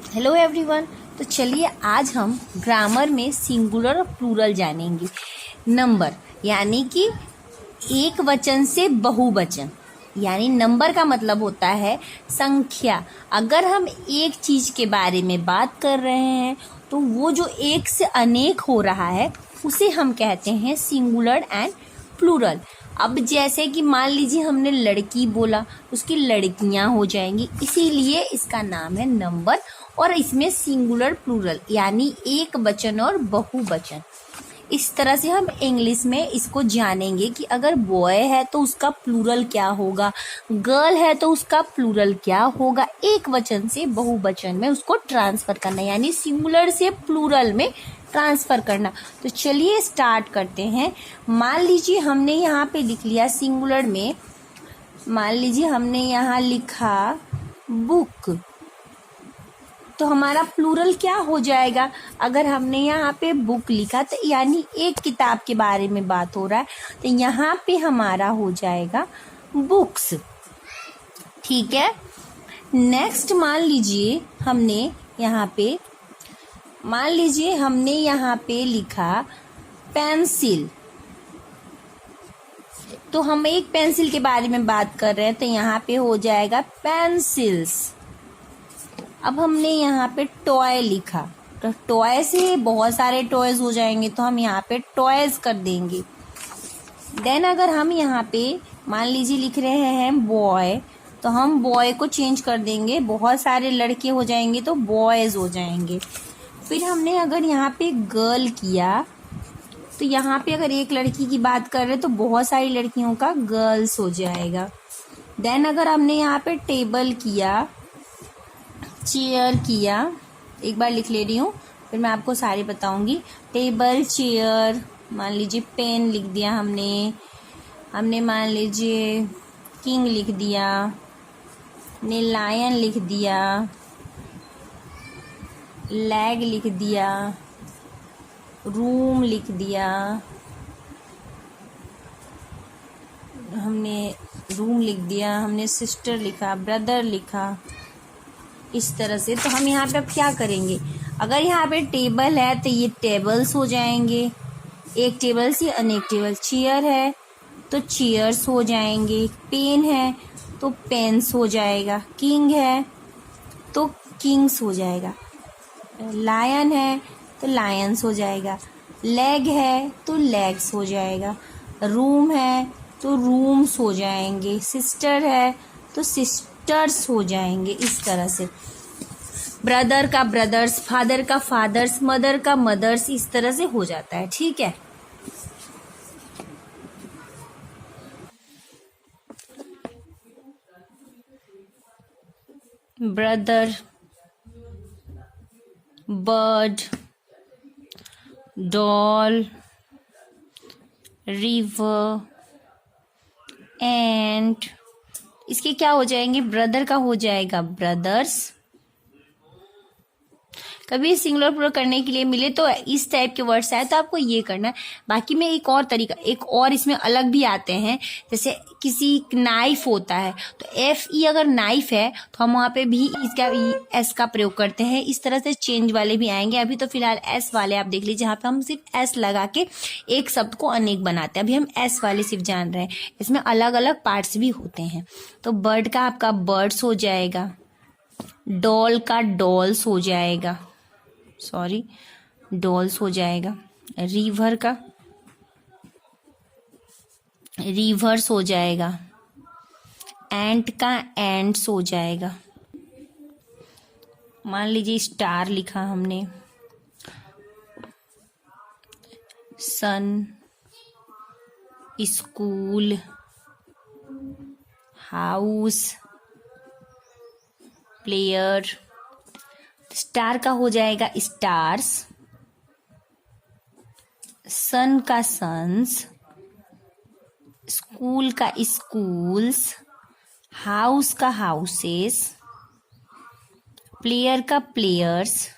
Hello everyone. तो चलिए आज हम ग्रामर में सिंगुलर और प्लूरल जानेंगे। नंबर यानी कि एक वचन से बहुवचन, यानी नंबर का मतलब होता है संख्या। अगर हम एक चीज के बारे में बात कर रहे हैं तो वो जो एक से अनेक हो रहा है उसे हम कहते हैं सिंगुलर एंड प्लूरल। अब जैसे कि मान लीजिए हमने लड़की बोला, उसकी लड़कियां हो जाएंगी, इसीलिए इसका नाम है नंबर। और इसमें सिंगुलर प्लूरल यानी एक वचन और बहुवचन। इस तरह से हम इंग्लिश में इसको जानेंगे कि अगर बॉय है तो उसका प्लूरल क्या होगा, गर्ल है तो उसका प्लूरल क्या होगा। एक वचन से बहुवचन में उसको ट्रांसफर करना, यानी सिंगुलर से प्लूरल में ट्रांसफर करना। तो चलिए स्टार्ट करते हैं। मान लीजिए हमने यहाँ पे लिख लिया सिंगुलर में, मान लीजिए हमने यहाँ लिखा बुक, तो हमारा प्लूरल क्या हो जाएगा। अगर हमने यहाँ पे बुक लिखा तो यानी एक किताब के बारे में बात हो रहा है, तो यहाँ पे हमारा हो जाएगा बुक्स। ठीक है। नेक्स्ट मान लीजिए हमने यहाँ पे लिखा पेंसिल, तो हम एक पेंसिल के बारे में बात कर रहे हैं, तो यहाँ पे हो जाएगा पेंसिल्स। अब हमने यहाँ पे टॉय लिखा, तो टॉय से बहुत सारे टॉयज हो जाएंगे, तो हम यहाँ पे टॉयज कर देंगे। देन अगर हम यहाँ पे मान लीजिए लिख रहे हैं बॉय, तो हम बॉय को चेंज कर देंगे, बहुत सारे लड़के हो जाएंगे तो बॉयज हो जाएंगे। फिर हमने अगर यहाँ पे गर्ल किया, तो यहाँ पे अगर एक लड़की की बात कर रहे हैं तो बहुत सारी लड़कियों का गर्ल्स हो जाएगा। देन अगर हमने यहाँ पे टेबल किया, चेयर किया, एक बार लिख ले रही हूँ फिर मैं आपको सारे बताऊंगी। टेबल, चेयर, मान लीजिए पेन लिख दिया हमने मान लीजिए किंग लिख दिया, हमने लायन लिख दिया, लैग लिख दिया, रूम लिख दिया, हमने सिस्टर लिखा, ब्रदर लिखा, इस तरह से। तो हम यहाँ पे अब क्या करेंगे, अगर यहाँ पे टेबल है तो ये टेबल्स हो जाएंगे, एक टेबल से अनेक टेबल। चेयर है तो चेयर्स हो जाएंगे, पेन है तो पेन्स हो जाएगा, किंग है तो किंग्स हो जाएगा, लायन है तो लायंस हो जाएगा, लेग है तो लेग्स हो जाएगा, रूम है तो रूम्स हो जाएंगे, सिस्टर है तो सिस्टर्स हो जाएंगे। इस तरह से ब्रदर का ब्रदर्स, फादर का फादर्स, मदर का मदर्स, इस तरह से हो जाता है। ठीक है। Brother, bird, doll, river, and, इसके क्या हो जाएंगे, ब्रदर का हो जाएगा ब्रदर्स। कभी सिंगुलर प्लूरल करने के लिए मिले तो इस टाइप के वर्ड्स आए तो आपको ये करना है। बाकी में एक और इसमें अलग भी आते हैं, जैसे किसी नाइफ होता है तो FE अगर नाइफ है तो हम वहाँ पे भी इसका S का प्रयोग करते हैं। इस तरह से चेंज वाले भी आएंगे। अभी तो फिलहाल S वाले आप देख लीजिए, जहाँ पे हम सिर्फ S लगा के एक शब्द को अनेक बनाते हैं। अभी हम S वाले सिर्फ जान रहे हैं, इसमें अलग अलग पार्ट्स भी होते हैं। तो बर्ड का आपका बर्ड्स हो जाएगा, डॉल का डॉल्स हो जाएगा, डॉल्स हो जाएगा, रिवर का रिवर्स हो जाएगा, एंट का एंड्स हो जाएगा। मान लीजिए स्टार लिखा हमने, सन, स्कूल, हाउस, प्लेयर। स्टार का हो जाएगा स्टार्स, सन का सन्स, स्कूल का स्कूल्स, हाउस का हाउसेस, प्लेयर का players,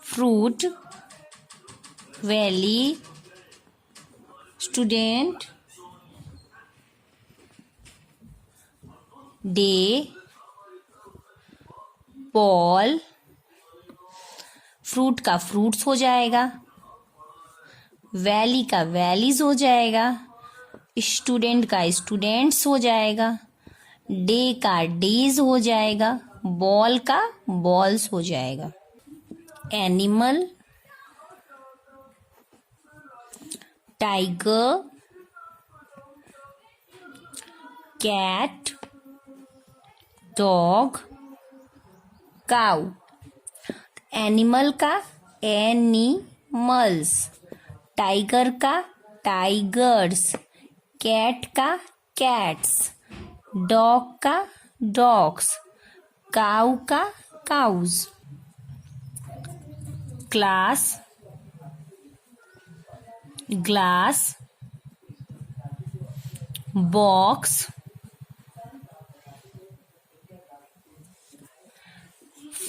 fruit, valley, student, day, ball, fruit का फ्रूट्स हो जाएगा, वैली का वैलीज हो जाएगा, स्टूडेंट का स्टूडेंट्स हो जाएगा, डे का डेज हो जाएगा, बॉल का बॉल्स हो जाएगा, animal, tiger, cat, dog, cow. Animal का एनिमल्स, टाइगर का टाइगर्स, कैट का कैट्स, डॉग का डॉग्स, काऊ का cows. Class, glass, box,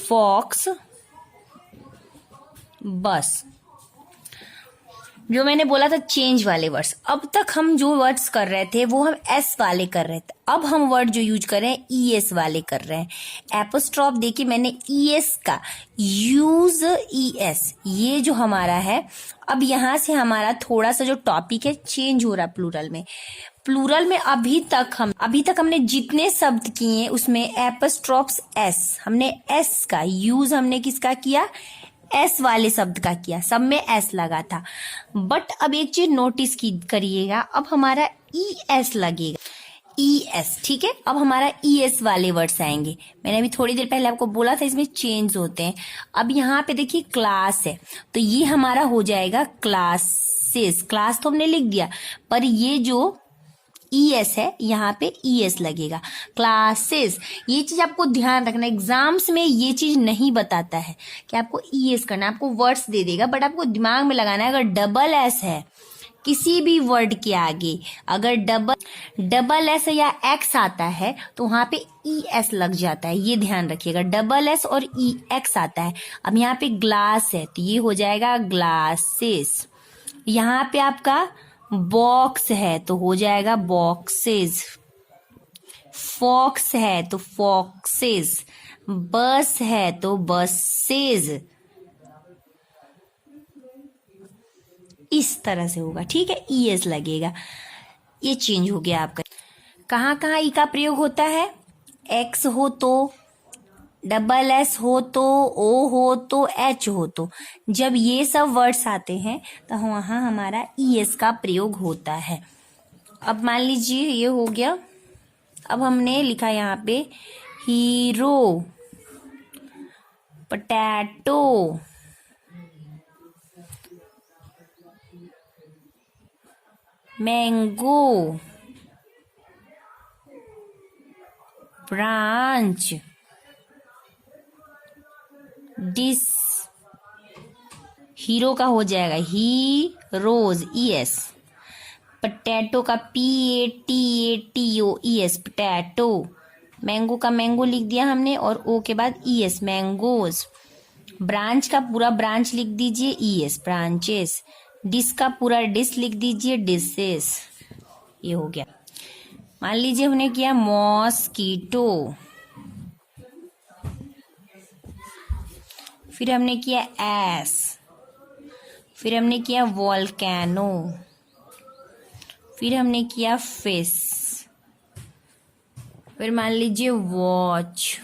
fox, bus. जो मैंने बोला था चेंज वाले वर्ड्स, अब तक हम जो वर्ड्स कर रहे थे वो हम एस वाले कर रहे थे, अब हम वर्ड जो यूज कर रहे हैं ई एस वाले कर रहे हैं। एपोस्ट्रॉफ देखिए मैंने ई एस का यूज ई एस, ये जो हमारा है, अब यहां से हमारा थोड़ा सा जो टॉपिक है चेंज हो रहा है प्लूरल में। प्लूरल में अभी तक हमने जितने शब्द किए उसमें एपोस्ट्रॉफ्स एस, हमने एस का यूज हमने किसका किया, एस वाले शब्द का किया, सब में एस लगा था। बट अब एक चीज नोटिस करिएगा, अब हमारा ई एस लगेगा, ई एस, ठीक है। अब हमारा ई एस वाले वर्ड्स आएंगे। मैंने अभी थोड़ी देर पहले आपको बोला था इसमें चेंज होते हैं। अब यहाँ पे देखिए क्लास है, तो ये हमारा हो जाएगा क्लासेस, क्लास तो हमने लिख दिया, पर ये जो ई एस है यहाँ पे ई एस लगेगा, क्लासेस। ये चीज आपको ध्यान रखना, एग्जाम्स में ये चीज नहीं बताता है कि आपको ई एस करना, आपको वर्ड्स दे देगा, बट आपको दिमाग में लगाना है अगर डबल एस है किसी भी वर्ड के आगे, अगर डबल एस या एक्स आता है तो वहां पे ई एस लग जाता है, ये ध्यान रखिएगा। डबल एस और ई एक्स आता है। अब यहाँ पे ग्लास है तो ये हो जाएगा ग्लासेस। यहाँ पे आपका बॉक्स है तो हो जाएगा बॉक्सेस, फॉक्स है तो फॉक्सेस, बस है तो बसेस, इस तरह से होगा, ठीक है। ई एस लगेगा, ये चेंज हो गया आपका। कहाँ कहाँ ई का प्रयोग होता है, एक्स हो तो, डबल एस हो तो, ओ हो तो, एच हो तो, जब ये सब वर्ड्स आते हैं तो वहां हमारा ई एस का प्रयोग होता है। अब मान लीजिए ये हो गया, अब हमने लिखा यहाँ पे hero, potato, mango, branch, dish. Hero का हो जाएगा heroes, E S. Potato का P A T O, E S, potato. Mango का मैंगो लिख दिया हमने और ओ के बाद ई एस, मैंगोज। ब्रांच का पूरा ब्रांच लिख दीजिए, ई एस, ब्रांचेस। डिस का पूरा डिस लिख दीजिए, डिसेस। ये हो गया। मान लीजिए हमने किया मॉस्कीटो, फिर हमने किया एस, फिर हमने किया वोल्केनो, फिर हमने किया फिश, फिर मान लीजिए वॉच।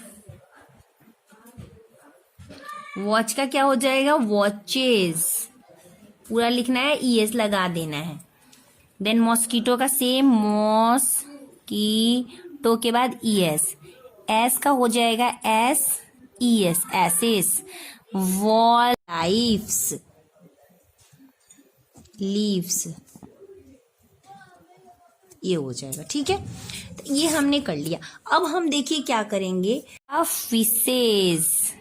वॉच का क्या हो जाएगा, वॉचेस, पूरा लिखना है, ई एस लगा देना है। देन मॉस्कीटो का सेम, मॉस्कीटो के बाद ई एस। एस का हो जाएगा S, E S, esses. Wall, lifes, leaves, ये हो जाएगा, ठीक है। तो ये हमने कर लिया। अब हम देखिए क्या करेंगे, फिशेस।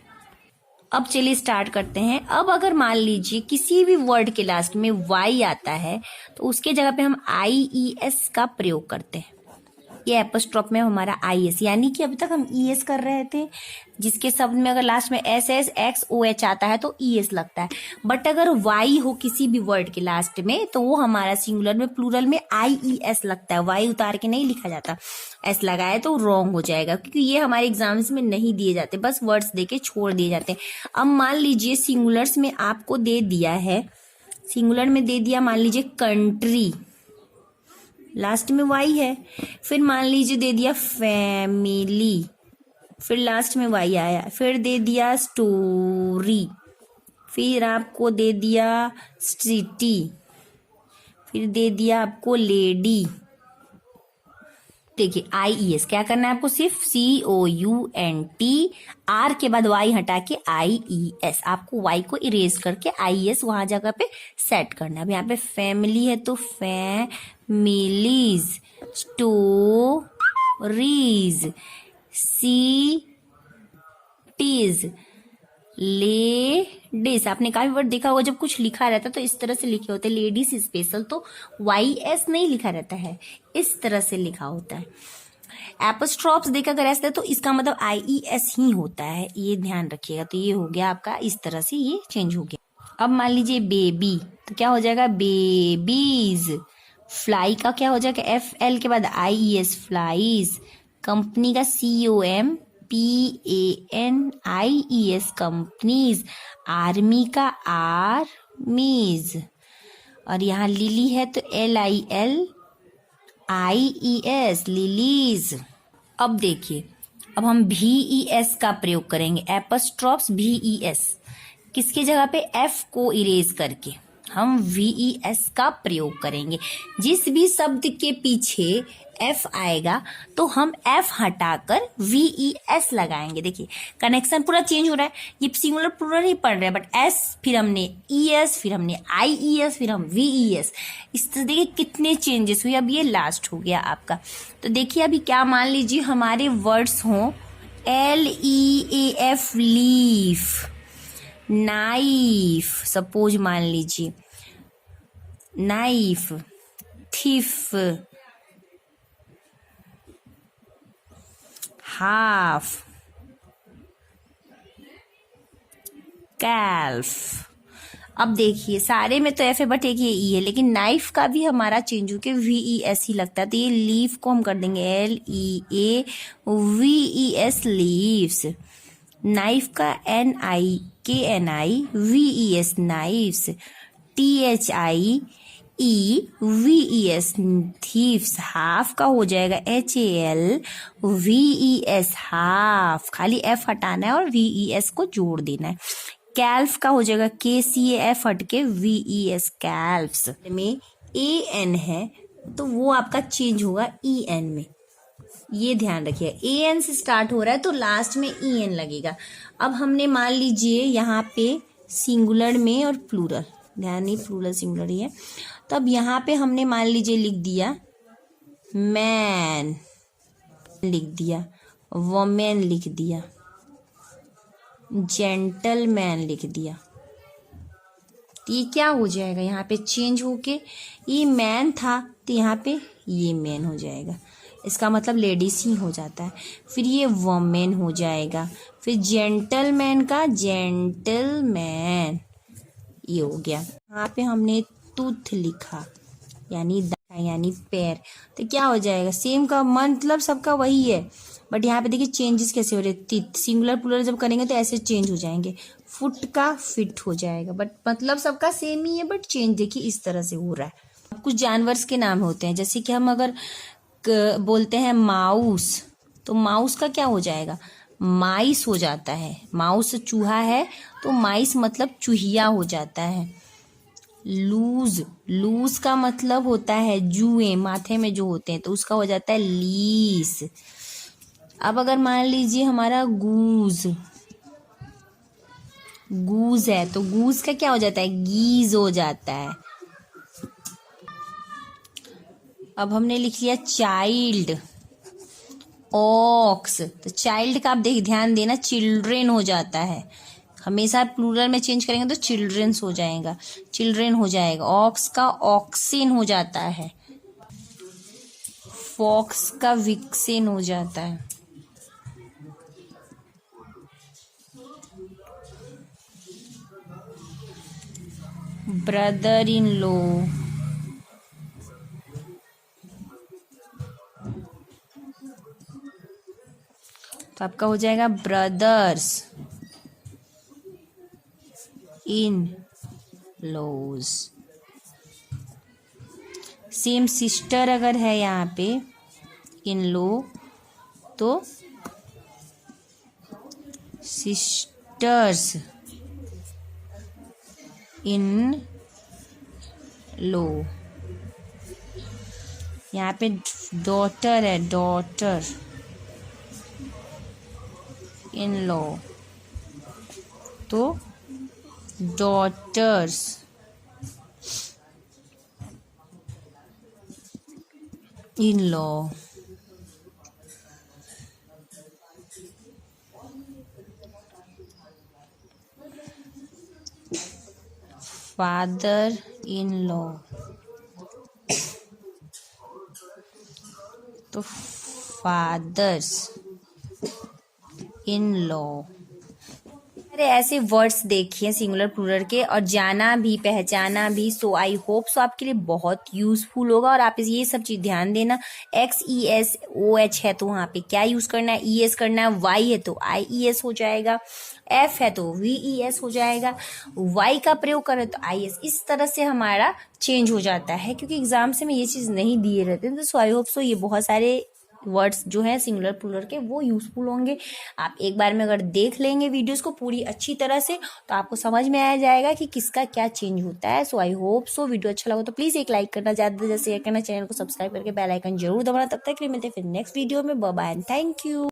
अब चलिए स्टार्ट करते हैं। अब अगर मान लीजिए किसी भी वर्ड के लास्ट में वाई आता है तो उसके जगह पे हम आई ई एस का प्रयोग करते हैं। ये एपोस्ट्रॉफ में हमारा आई एस, यानी कि अभी तक हम ई एस कर रहे थे, जिसके शब्द में अगर लास्ट में S S X O H आता है तो ई एस लगता है। बट अगर वाई हो किसी भी वर्ड के लास्ट में तो वो हमारा सिंगुलर में प्लूरल में आई ई एस लगता है, वाई उतार के नहीं लिखा जाता। एस लगाए तो रॉन्ग हो जाएगा, क्योंकि ये हमारे एग्जाम्स में नहीं दिए जाते, बस वर्ड्स देके छोड़ दिए जाते हैं। अब मान लीजिए सिंगुलर्स में आपको दे दिया है, सिंगुलर में दे दिया मान लीजिए कंट्री, लास्ट में वाई है। फिर मान लीजिए दे दिया फैमिली, फिर लास्ट में वाई आया। फिर दे दिया स्टोरी, फिर आपको दे दिया सिटी, फिर दे दिया आपको लेडी। देखिए आई ई एस क्या करना है आपको, सिर्फ सी ओ यू एन टी, आर के बाद वाई हटा के आई ई एस, आपको वाई को इरेज करके आई एस वहां जगह पे सेट करना है। अब यहाँ पे फैमिली है तो फैमिलीज, स्टोरीज, सिटीज, लेडीज। आपने काफी वर्ड देखा होगा जब कुछ लिखा रहता है तो इस तरह से लिखे होते हैं, लेडीज स्पेशल तो वाई एस नहीं लिखा रहता है, इस तरह से लिखा होता है। एपोस्ट्रॉफ्स देखा अगर ऐसे तो इसका मतलब आई ई एस ही होता है, ये ध्यान रखिएगा। तो ये हो गया आपका, इस तरह से ये चेंज हो गया। अब मान लीजिए बेबी, तो क्या हो जाएगा बेबीज। फ्लाई का क्या हो जाएगा, एफ एल के बाद I E S, flies. Company का C O M P A N I E S, companies. Army का आर्मीज। और यहाँ लिली है तो L I L I E S, lilies. अब देखिए, अब हम भी ई एस का प्रयोग करेंगे, एपोस्ट्रॉफ्स भी ई एस, किसकी जगह पे, एफ को इरेज करके हम वी ई एस का प्रयोग करेंगे। जिस भी शब्द के पीछे एफ आएगा तो हम एफ हटाकर वी ई एस लगाएंगे। देखिए कनेक्शन पूरा चेंज हो रहा है, ये सिंगुलर प्लूरल ही पढ़ रहे हैं, बट एस, फिर हमने ई एस, फिर हमने आई ई एस, फिर हम वी ई एस, इस तरह देखिए कितने चेंजेस हुए। अब ये लास्ट हो गया आपका। तो देखिए अभी क्या, मान लीजिए हमारे वर्ड्स हों L E A F, leaf, knife, suppose मान लीजिए नाइफ, थिफ, हाफ, कैल्फ। अब देखिए सारे में तो एफ है बट एक ये ई है, लेकिन नाइफ का भी हमारा चेंज होके वी ई एस ही लगता है। तो ये लीफ को हम कर देंगे L E A V E S, leaves. Knife का N I K N I V E S, knives. T H I E V E S, thieves. Half का हो जाएगा H A L V E S, half, खाली F हटाना है और we E S को जोड़ देना है। कैल्फ का हो जाएगा के सी एफ हट के वी ई एस, कैल्फ्स। में ए एन है तो वो आपका चेंज होगा ई एन में, ये ध्यान रखिए। ए एन से स्टार्ट हो रहा है तो लास्ट में ई एन लगेगा। अब हमने मान लीजिए यहाँ पे सिंगुलर में और प्लूरल, ध्यान नहीं प्लूरल सिंगुलर ही है, तो अब यहाँ पे हमने मान लीजिए लिख दिया मैन, लिख दिया वोमेन, लिख दिया जेंटलमैन, लिख दिया। तो ये क्या हो जाएगा, यहाँ पे चेंज होके ये मैन था तो यहाँ पे ये मैन हो जाएगा, इसका मतलब लेडीज ही हो जाता है। फिर ये वोमेन हो जाएगा, फिर जेंटलमैन का जेंटलमैन, ये हो गया। यहाँ पे हमने टूथ लिखा यानी यानी पैर, तो क्या हो जाएगा, सेम का मतलब सबका वही है, बट यहाँ पे देखिए चेंजेस कैसे हो रहे हैं। टीथ सिंगुलर प्लूरल जब करेंगे तो ऐसे चेंज हो जाएंगे। फुट का फिट हो जाएगा, बट मतलब सबका सेम ही है, बट चेंज देखिए इस तरह से हो रहा है। कुछ जानवर्स के नाम होते हैं, जैसे कि हम अगर बोलते हैं माउस, तो माउस का क्या हो जाएगा, माइस हो जाता है। माउस चूहा है तो माइस मतलब चूहिया हो जाता है। लूज, लूज का मतलब होता है जुए, माथे में जो होते हैं, तो उसका हो जाता है लीस। अब अगर मान लीजिए हमारा गूज, गूज है तो गूज का क्या हो जाता है, गीज हो जाता है। अब हमने लिख लिया चाइल्ड, ऑक्स, तो चाइल्ड का आप ध्यान देना चिल्ड्रेन हो जाता है, हमेशा प्लूरल में चेंज करेंगे तो चिल्ड्रेन्स हो जाएगा, चिल्ड्रेन हो जाएगा। ऑक्स का ऑक्सिन हो जाता है। फॉक्स का विक्सिन हो जाता है। ब्रदर इन लॉ, तो आपका हो जाएगा brothers in laws. Same sister अगर है यहाँ पे इन लॉ तो सिस्टर्स इन लॉ। यहाँ पे डॉटर है, डॉटर इन लॉ तो daughters in law. Father in law तो फादर्स इन लॉ। अरे ऐसे वर्ड्स देखिए सिंगुलर प्लूरल के, और जाना भी पहचाना भी। सो आई होप सो आपके लिए बहुत यूजफुल होगा, और आप ये सब चीज ध्यान देना। XESOH है तो वहां पे क्या यूज करना है, ES करना है। Y है तो IES हो जाएगा, F है तो VES हो जाएगा, Y का प्रयोग करें तो IS। इस तरह से हमारा चेंज हो जाता है, क्योंकि एग्जाम्स में ये चीज नहीं दिए रहते हैं। तो सो आई होप सो ये बहुत सारे वर्ड्स जो है सिंगुलर प्लूरल के वो यूजफुल होंगे। आप एक बार में अगर देख लेंगे वीडियोस को पूरी अच्छी तरह से, तो आपको समझ में आ जाएगा कि किसका क्या चेंज होता है। सो आई होप सो वीडियो अच्छा लगा तो प्लीज एक लाइक करना, ज्यादा से ज्यादा शेयर करना, चैनल को सब्सक्राइब करके बेल आइकन जरूर दबाना। तब तक के लिए मिलते हैं फिर नेक्स्ट वीडियो में। Bye bye and thank you.